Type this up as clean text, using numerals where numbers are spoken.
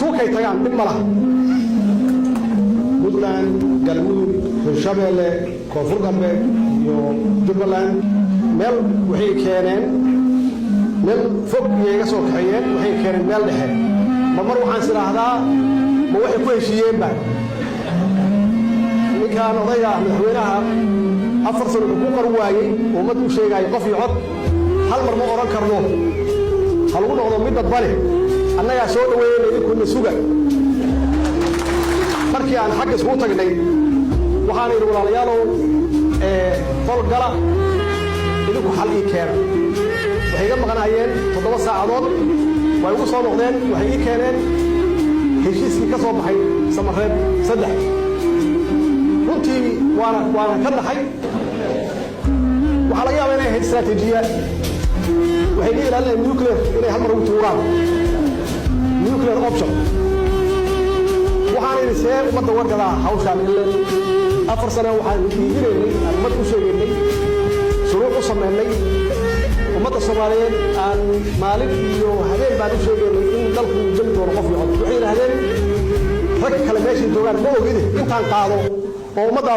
suuqay tagaan dib malaha Puntland galmudug Hirshabelle koonfur galbeed iyo Jubbaland meel waxay keeneen meel fog iyaga soo kaxeeyeen waxay keeneen meel dhexe mar waxaan siraahdaa ma waxay ku heshiiyeen baa ninkaan odayga madaxweynaha afar sano ku qor waayay ummad u sheegay qof iyo cod hal mar ma oran karno hal ugu noqdo mid dadbale annaga soo dhaweeyay idinku suga markii aan xaq isku tagnay waxaan idin walaalayaalow qol gala idinku xal ii keenay waxay iga maqnaayeen 7 saacadood way ugu soo noqdeen waxay ii keeneen heshiiskii ka soo baxay Samareeb 3 runtii waana ka dhaxay waxa laga yaabaa inay hay'ad istaraatiijiyaad waxay ilaalinayaan nuclear inay hal mar ugu tuuraan nuclear option waxaan idin sheegay ummadda wargada hawshaan ilaa 4 sano waxaan diidaynay umad u sheegaynay shuruuc u sameynay ummadda Soomaaliyeed aan maalin iyo habeen baan u sheegaynay in dalku uu jali doono qof iyo cod waxay yiraahdeen rag kale meesha joogaan ma ogid intaan qaado oo ummadda